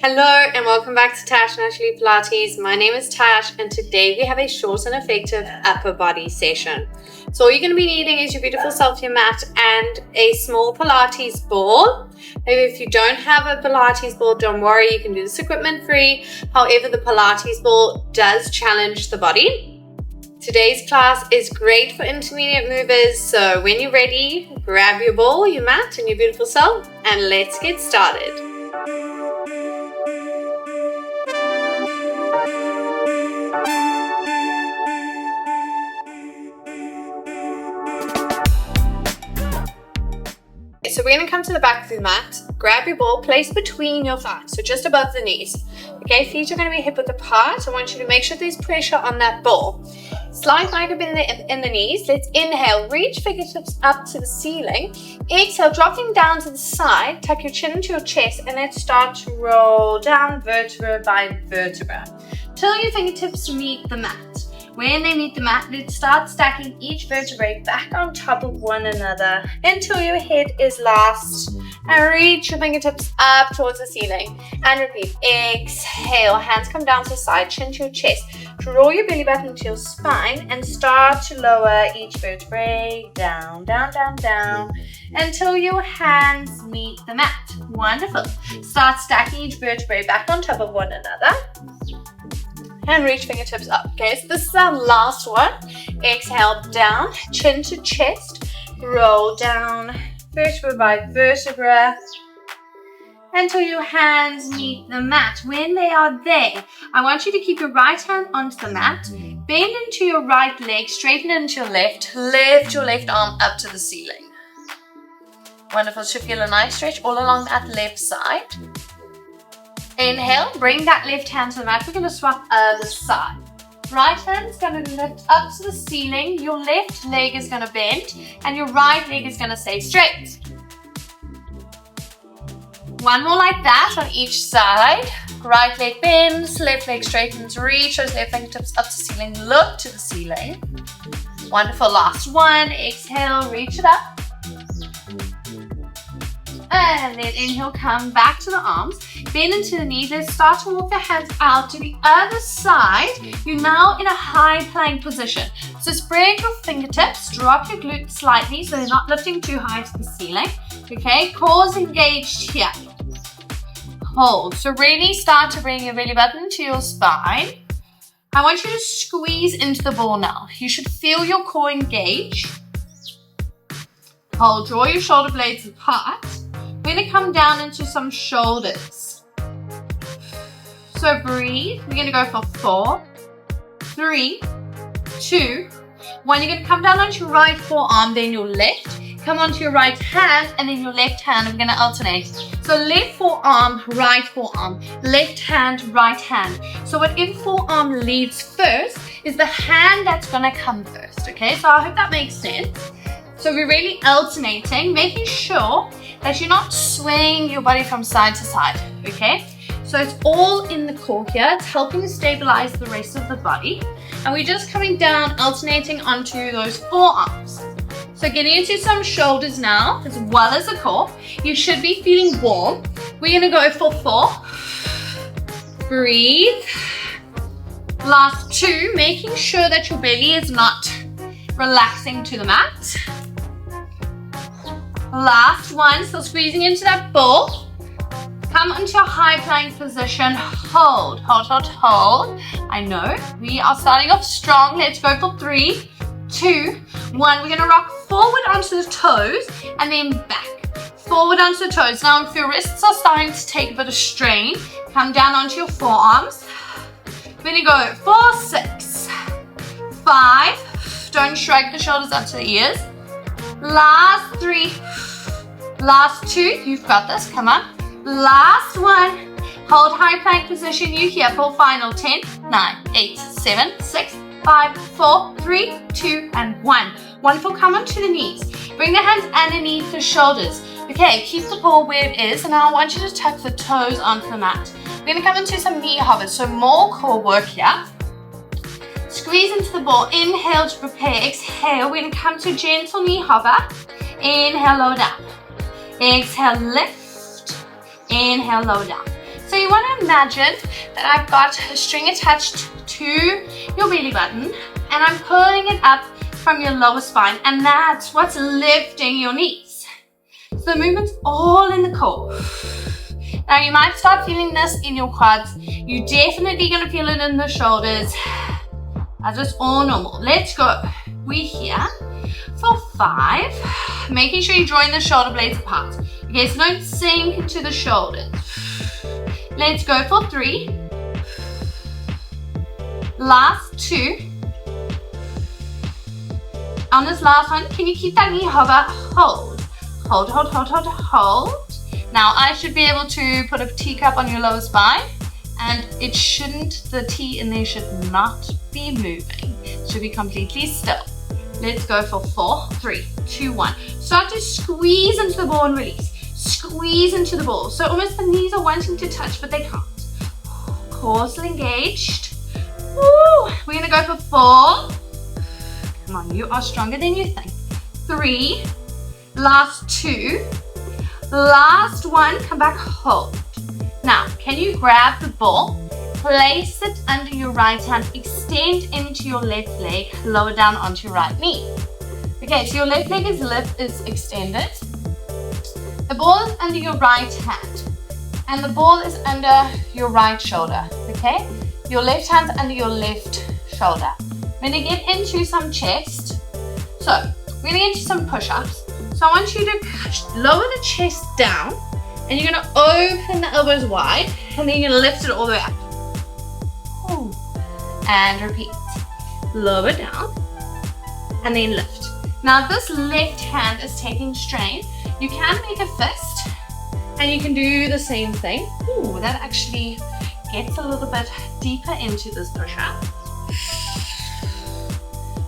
Hello and welcome back to Tash Naturally Pilates. My name is Tash and today we have a short and effective upper body session. So all you're going to be needing is your beautiful selfie mat and a small Pilates ball. Maybe if you don't have a Pilates ball, don't worry, you can do this equipment free. However, the Pilates ball does challenge the body. Today's class is great for intermediate movers, so when you're ready, grab your ball, your mat and your beautiful self and let's get started. So we're going to come to the back of your mat, grab your ball, place between your thighs, so just above the knees. Okay, feet are going to be hip width apart. I want you to make sure there's pressure on that ball. Slight mic up in the knees. Let's inhale, reach fingertips up to the ceiling. Exhale, dropping down to the side, tuck your chin into your chest, and let's start to roll down vertebra by vertebra till your fingertips meet the mat. When they meet the mat, let's start stacking each vertebrae back on top of one another until your head is last. And reach your fingertips up towards the ceiling. And repeat. Exhale. Hands come down to the side, chin to your chest. Draw your belly button to your spine and start to lower each vertebrae down, down, down, down until your hands meet the mat. Wonderful. Start stacking each vertebrae back on top of one another. And reach fingertips up. Okay, so this is our last one. Exhale down, chin to chest, roll down, vertebra by vertebra, until your hands meet the mat. When they are there, I want you to keep your right hand onto the mat, bend into your right leg, straighten into your left, lift your left arm up to the ceiling. Wonderful, should feel a nice stretch all along that left side. Inhale, bring that left hand to the mat. We're going to swap other side. Right hand is going to lift up to the ceiling. Your left leg is going to bend and your right leg is going to stay straight. One more like that on each side. Right leg bends, left leg straightens. Reach those left fingertips up to the ceiling. Look to the ceiling. Wonderful. Last one. Exhale, reach it up. And then inhale, come back to the arms, bend into the knees. Let's start to walk the hands out to the other side. You're now in a high plank position. So spread your fingertips, drop your glutes slightly so they're not lifting too high to the ceiling. Okay, cores engaged here. Hold. So really start to bring your belly button to your spine. I want you to squeeze into the ball now. You should feel your core engage. Hold, draw your shoulder blades apart. We're going to come down into some shoulders. So breathe. We're going to go for 4, 3, 2, 1. You're going to come down onto your right forearm, then your left. Come onto your right hand and then your left hand. We're going to alternate. So left forearm, left hand, right hand. So whatever forearm leads first is the hand that's going to come first. Okay, so I hope that makes sense. So we're really alternating, making sure that you're not swaying your body from side to side, okay? So it's all in the core here. It's helping to stabilize the rest of the body. And we're just coming down, alternating onto those forearms. So getting into some shoulders now, as well as the core. You should be feeling warm. We're gonna go for 4. Breathe. Last 2, making sure that your belly is not relaxing to the mat. Last 1, still squeezing into that ball. Come into a high plank position. Hold, hold, hold, hold. I know, we are starting off strong. Let's go for 3, 2, 1. We're going to rock forward onto the toes and then back. Forward onto the toes. Now if your wrists are starting to take a bit of strain, come down onto your forearms. We're going to go 4, 6, 5. Don't shrug the shoulders up to the ears. Last 3, last 2, you've got this, come on. Last 1, hold high plank position, you here for final 10, 9, 8, 7, 6, 5, 4, 3, 2, and 1. Wonderful, come onto the knees. Bring the hands underneath the shoulders. Okay, keep the ball where it is, and now I want you to tuck the toes onto the mat. We're going to come into some knee hovers, so more core work here. Squeeze into the ball. Inhale to prepare. Exhale. We're going to come to gentle knee hover. Inhale, low down. Exhale, lift. Inhale, low down. So you want to imagine that I've got a string attached to your belly button and I'm pulling it up from your lower spine, and that's what's lifting your knees. So the movement's all in the core. Now you might start feeling this in your quads. You're definitely going to feel it in the shoulders. That's just all normal. Let's go. We're here for 5. Making sure you're drawing the shoulder blades apart. Okay, so don't sink into the shoulders. Let's go for 3. Last 2. On this last one, can you keep that knee hover? Hold. Hold, hold, hold, hold, hold. Now I should be able to put a teacup on your lower spine, and it shouldn't, the T in there should not be moving. It should be completely still. Let's go for 4, 3, 2, 1. Start to squeeze into the ball and release. Squeeze into the ball. So almost the knees are wanting to touch, but they can't. Core still engaged. Woo. We're gonna go for 4. Come on, you are stronger than you think. 3, last 2, last 1, come back, hold. Now, can you grab the ball, place it under your right hand, extend into your left leg, lower down onto your right knee. Okay, so your left leg is extended. The ball is under your right hand, and the ball is under your right shoulder, okay? Your left hand's under your left shoulder. We're gonna get into some chest. So, we're gonna get into some push-ups. So I want you to lower the chest down, and you're gonna open the elbows wide, and then you're gonna lift it all the way up. Ooh. And repeat. Lower down, and then lift. Now, if this left hand is taking strain, you can make a fist, and you can do the same thing. Ooh, that actually gets a little bit deeper into this push-up.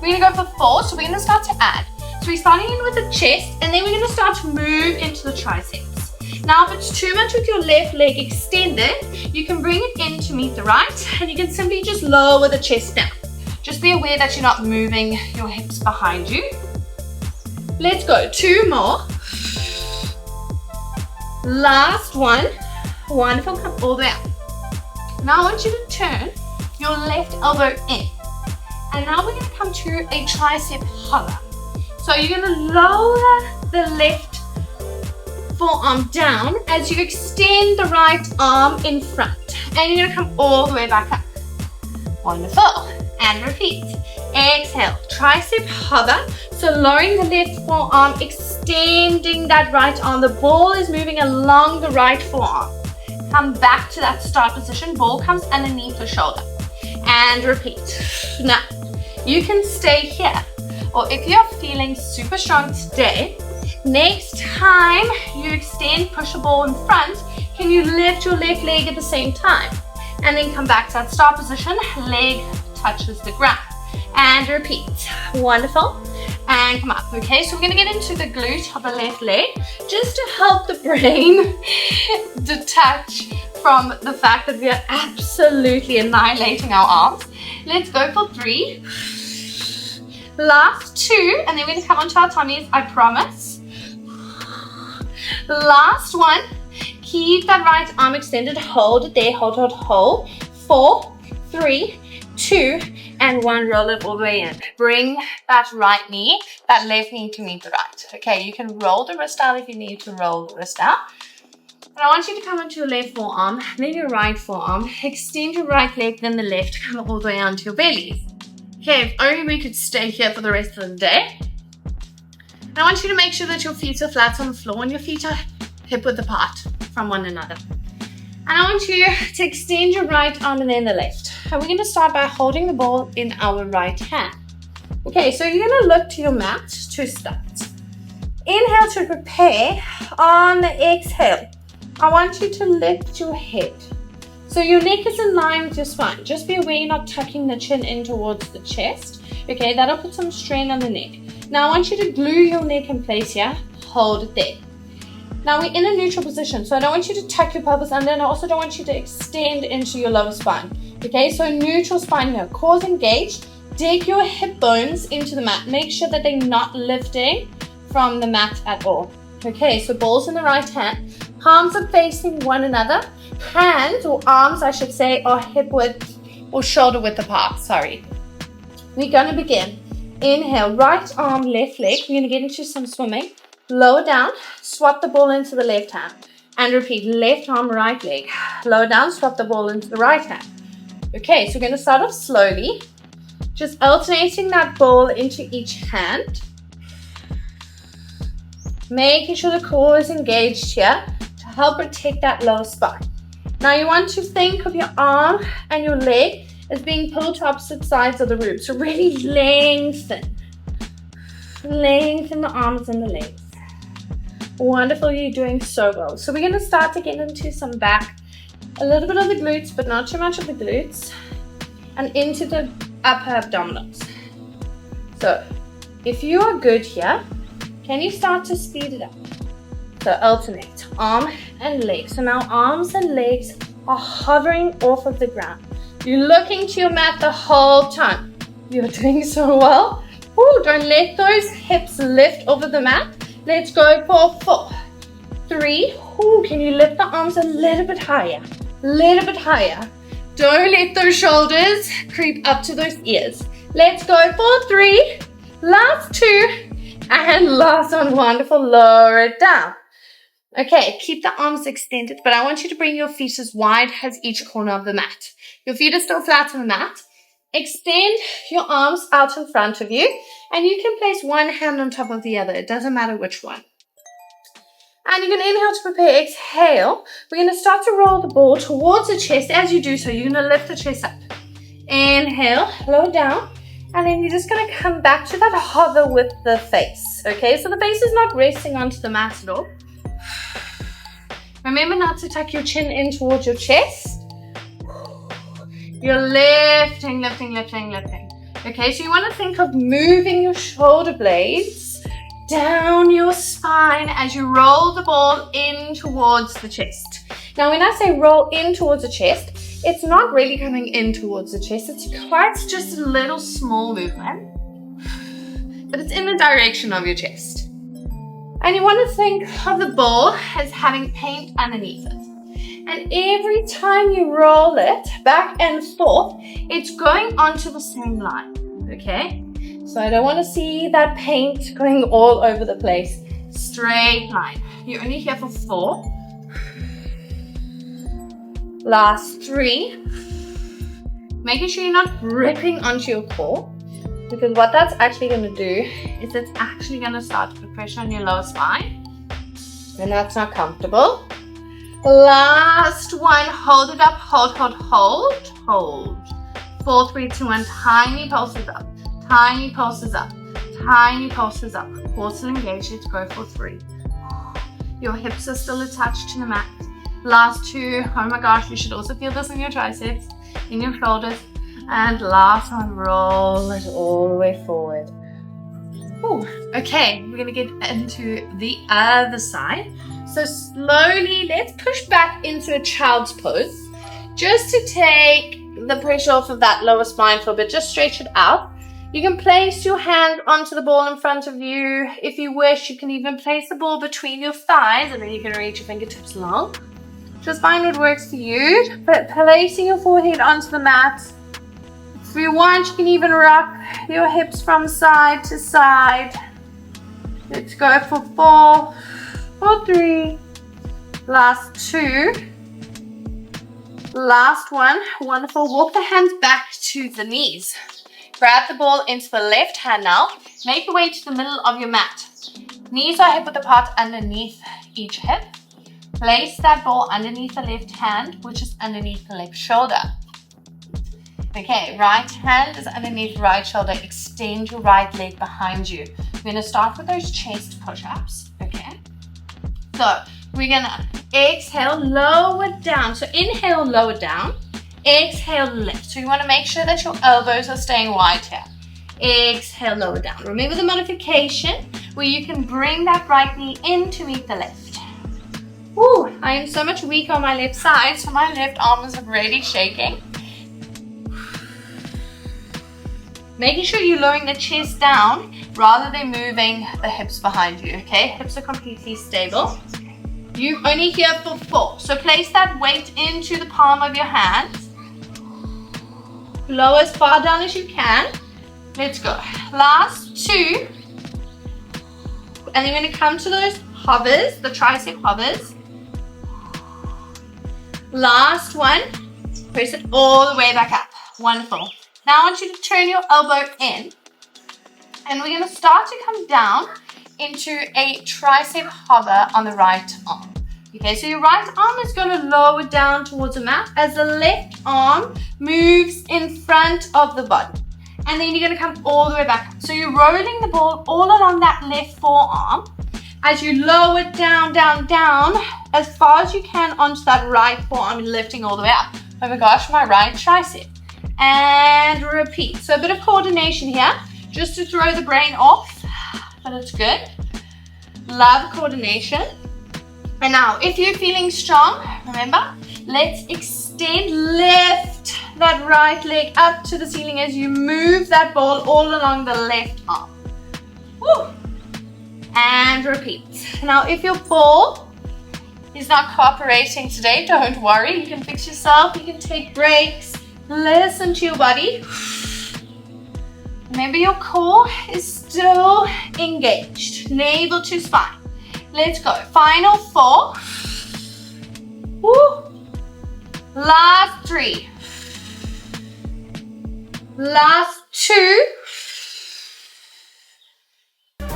We're gonna go for 4, so we're gonna start to add. So we're starting in with the chest, and then we're gonna start to move into the triceps. Now, if it's too much with your left leg extended, you can bring it in to meet the right, and you can simply just lower the chest down. Just be aware that you're not moving your hips behind you. Let's go, 2 more. Last one. Wonderful, come all the way up. Now I want you to turn your left elbow in. And now we're gonna come to a tricep hover. So you're gonna lower the left forearm down as you extend the right arm in front. And you're gonna come all the way back up. Wonderful. And repeat. Exhale, tricep hover. So lowering the left forearm, extending that right arm. The ball is moving along the right forearm. Come back to that start position. Ball comes underneath the shoulder. And repeat. Now, you can stay here. Or if you're feeling super strong today, next time you extend, push the ball in front, can you lift your left leg at the same time? And then come back to that start position, leg touches the ground. And repeat. Wonderful. And come up. Okay, so we're gonna get into the glute of the left leg just to help the brain detach from the fact that we are absolutely annihilating our arms. Let's go for 3. Last 2, and then we're gonna come onto our tummies, I promise. Last 1. Keep that right arm extended. Hold it there. Hold, hold, hold. 4, 3, 2, and 1. Roll it all the way in. Bring that right knee, that left knee to meet the right. Okay, you can roll the wrist out if you need to roll the wrist out. And I want you to come onto your left forearm, then your right forearm. Extend your right leg, then the left. Come all the way onto your bellies. Okay, if only we could stay here for the rest of the day. And I want you to make sure that your feet are flat on the floor and your feet are hip-width apart from one another. And I want you to extend your right arm and then the left. And we're going to start by holding the ball in our right hand. Okay, so you're going to look to your mat to start. Inhale to prepare. On the exhale, I want you to lift your head. So your neck is in line with your spine. Just be aware you're not tucking the chin in towards the chest. Okay, that'll put some strain on the neck. Now I want you to glue your neck in place here. Hold it there. Now we're in a neutral position, so I don't want you to tuck your pelvis under, and I also don't want you to extend into your lower spine. Okay, so neutral spine here. Core's engaged. Dig your hip bones into the mat. Make sure that they're not lifting from the mat at all. Okay, so balls in the right hand. Palms are facing one another. Hands, or arms I should say, are hip width or shoulder width apart, sorry. We're going to begin. Inhale, right arm, left leg. We're going to get into some swimming. Lower down, swap the ball into the left hand. And repeat, left arm, right leg. Lower down, swap the ball into the right hand. Okay, so we're going to start off slowly. Just alternating that ball into each hand. Making sure the core is engaged here to help protect that lower spine. Now you want to think of your arm and your leg as being pulled to opposite sides of the room. So really lengthen. Lengthen the arms and the legs. Wonderful, you're doing so well. So we're going to start to get into some back, a little bit of the glutes, but not too much of the glutes, and into the upper abdominals. So if you are good here, can you start to speed it up? So alternate, arm and leg. So now arms and legs are hovering off of the ground. You're looking to your mat the whole time. You're doing so well. Ooh, don't let those hips lift over the mat. Let's go for 4, 3. Ooh, can you lift the arms a little bit higher? Little bit higher. Don't let those shoulders creep up to those ears. Let's go for 3. Last 2. And last one. Wonderful. Lower it down. Okay, keep the arms extended, but I want you to bring your feet as wide as each corner of the mat. Your feet are still flat on the mat. Extend your arms out in front of you, and you can place one hand on top of the other. It doesn't matter which one. And you're going to inhale to prepare. Exhale. We're going to start to roll the ball towards the chest. As you do so, you're going to lift the chest up. Inhale, lower down, and then you're just going to come back to that hover with the face. Okay, so the face is not resting onto the mat at all. Remember not to tuck your chin in towards your chest. You're lifting, lifting, lifting, lifting. Okay, so you want to think of moving your shoulder blades down your spine as you roll the ball in towards the chest. Now, when I say roll in towards the chest, it's not really coming in towards the chest. It's quite just a little small movement, but it's in the direction of your chest. And you want to think of the ball as having paint underneath it. And every time you roll it back and forth, it's going onto the same line, okay? So I don't want to see that paint going all over the place. Straight line. You're only here for 4. Last 3. Making sure you're not gripping onto your core, because what that's actually going to do is it's actually going to start to put pressure on your lower spine, and that's not comfortable. Last one, hold it up, hold, hold, hold, hold. 4, 3, 2, 1, tiny pulses up, tiny pulses up, tiny pulses up. Core still engaged, let's go for 3. Your hips are still attached to the mat. Last 2, oh my gosh, you should also feel this in your triceps, in your shoulders. And last one, roll it all the way forward. Ooh, okay, we're gonna get into the other side. So slowly, let's push back into a child's pose, just to take the pressure off of that lower spine for a bit. Just stretch it out. You can place your hand onto the ball in front of you. If you wish, you can even place the ball between your thighs, and then you can reach your fingertips long. Just find what works for you. But placing your forehead onto the mat. If you want, you can even rock your hips from side to side. Let's go for 4. For 3, last 2, last one. Wonderful. Walk the hands back to the knees. Grab the ball into the left hand now. Make your way to the middle of your mat. Knees are hip width apart underneath each hip. Place that ball underneath the left hand, which is underneath the left shoulder. Okay, right hand is underneath right shoulder. Extend your right leg behind you. We're going to start with those chest push-ups, okay? So we're gonna exhale, lower down. So inhale, lower down. Exhale, lift. So you want to make sure that your elbows are staying wide here. Exhale, lower down. Remember the modification where you can bring that right knee in to meet the left. Ooh, I am so much weaker on my left side, so my left arm is really shaking. Making sure you're lowering the chest down rather than moving the hips behind you, okay? Hips are completely stable. You only here for 4. So place that weight into the palm of your hands. Lower as far down as you can. Let's go. Last 2. And then we're going to come to those hovers, the tricep hovers. Last one. Press it all the way back up. Wonderful. Now I want you to turn your elbow in. And we're going to start to come down into a tricep hover on the right arm. Okay, so your right arm is going to lower down towards the mat as the left arm moves in front of the body. And then you're going to come all the way back up. So you're rolling the ball all along that left forearm as you lower down, down, down as far as you can onto that right forearm and lifting all the way up. Oh my gosh, my right tricep. And repeat. So a bit of coordination here just to throw the brain off, but it's good. Love coordination. And now if you're feeling strong, remember, let's extend, lift that right leg up to the ceiling as you move that ball all along the left arm. Woo. And repeat. Now if your ball is not cooperating today, don't worry. You can fix yourself. You can take breaks. Listen to your body. Remember your core is still engaged. Navel to spine. Let's go. Final 4. Woo. Last 3. Last 2.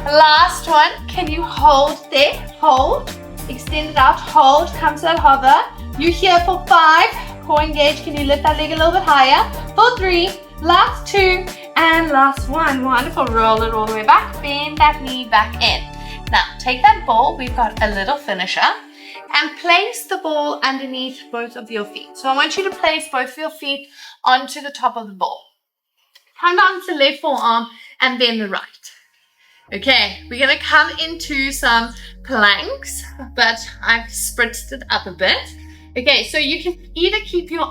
Last one. Can you hold there? Hold. Extend it out. Hold. Come to that hover. You're here for 5. Core engaged. Can you lift that leg a little bit higher? For 3. Last 2. And last 1. Wonderful. Roll it all the way back. Bend that knee back in. Now, take that ball. We've got a little finisher. And place the ball underneath both of your feet. So I want you to place both of your feet onto the top of the ball. Come down to the left forearm and then the right. Okay, we're going to come into some planks, but I've spritzed it up a bit. Okay, so you can either keep your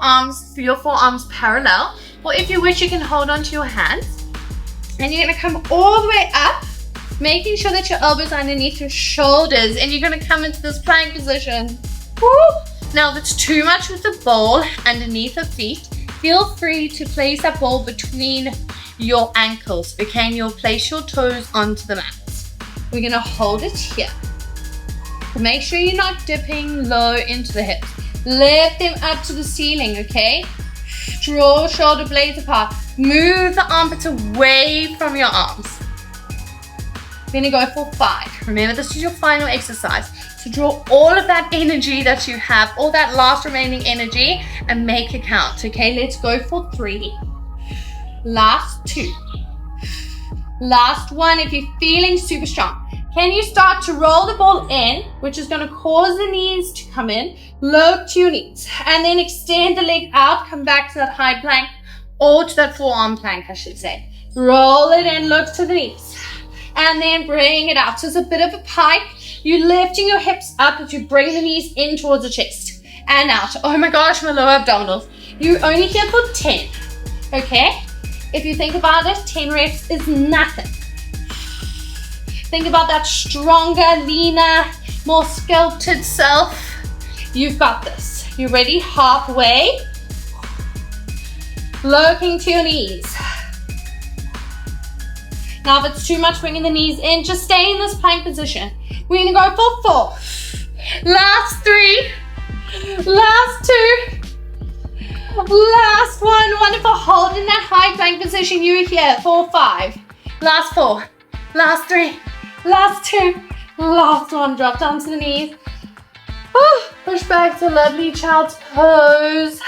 forearms parallel, or if you wish, you can hold onto your hands. And you're going to come all the way up, making sure that your elbows are underneath your shoulders, and you're going to come into this plank position. Woo! Now, if it's too much with the ball underneath the feet, feel free to place that ball between your ankles, okay? And you'll place your toes onto the mat. We're going to hold it here. Make sure you're not dipping low into the hips. Lift them up to the ceiling, okay? Draw shoulder blades apart. Move the armpits away from your arms. We're going to go for 5. Remember, this is your final exercise. So draw all of that energy that you have, all that last remaining energy, and make it count, okay? Let's go for 3. Last 2. Last 1 if you're feeling super strong. Can you start to roll the ball in, which is going to cause the knees to come in, low to your knees, and then extend the leg out, come back to that high plank, or to that forearm plank, I should say. Roll it in, look to the knees, and then bring it out. So it's a bit of a pike. You're lifting your hips up as you bring the knees in towards the chest, and out. Oh my gosh, my lower abdominals. You're only here for 10, okay? If you think about it, 10 reps is nothing. Think about that stronger, leaner, more sculpted self. You've got this. You ready? Halfway. Looking to your knees. Now if it's too much, bringing the knees in, just stay in this plank position. We're going to go for 4. Last 3. Last 2. Last 1. Wonderful. Hold in that high plank position. You're here for 5. Last 4. Last 3. Last 2. Last 1. Drop down to the knees. Push back to lovely child's pose.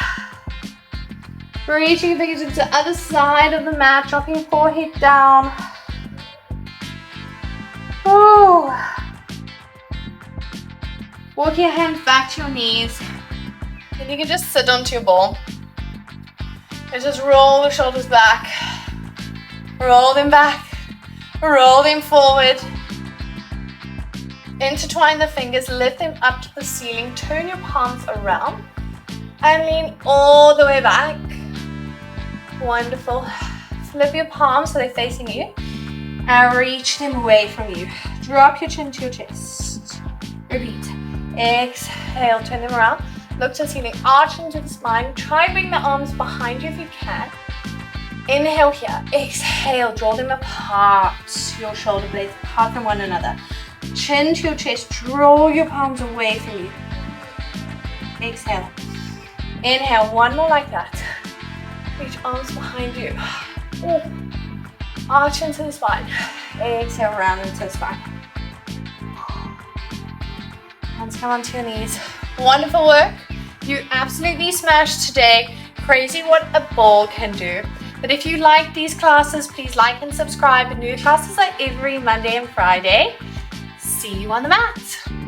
Reaching your fingers into the other side of the mat. Dropping your forehead down. Ooh. Walk your hands back to your knees. And you can just sit onto your ball. And just roll the shoulders back. Roll them back. Roll them forward. Intertwine the fingers, lift them up to the ceiling. Turn your palms around. And lean all the way back. Wonderful. Flip your palms so they're facing you. And reach them away from you. Drop your chin to your chest. Repeat. Exhale, turn them around. Look to the ceiling, arch into the spine. Try and bring the arms behind you if you can. Inhale here. Exhale, draw them apart. Your shoulder blades apart from one another. Chin to your chest. Draw your palms away from you. Exhale. Inhale, one more like that. Reach arms behind you. Ooh. Arch into the spine. Exhale, round into the spine. Hands come onto your knees. Wonderful work. You absolutely smashed today. Crazy what a ball can do. But if you like these classes, please like and subscribe. New classes are every Monday and Friday. See you on the mat.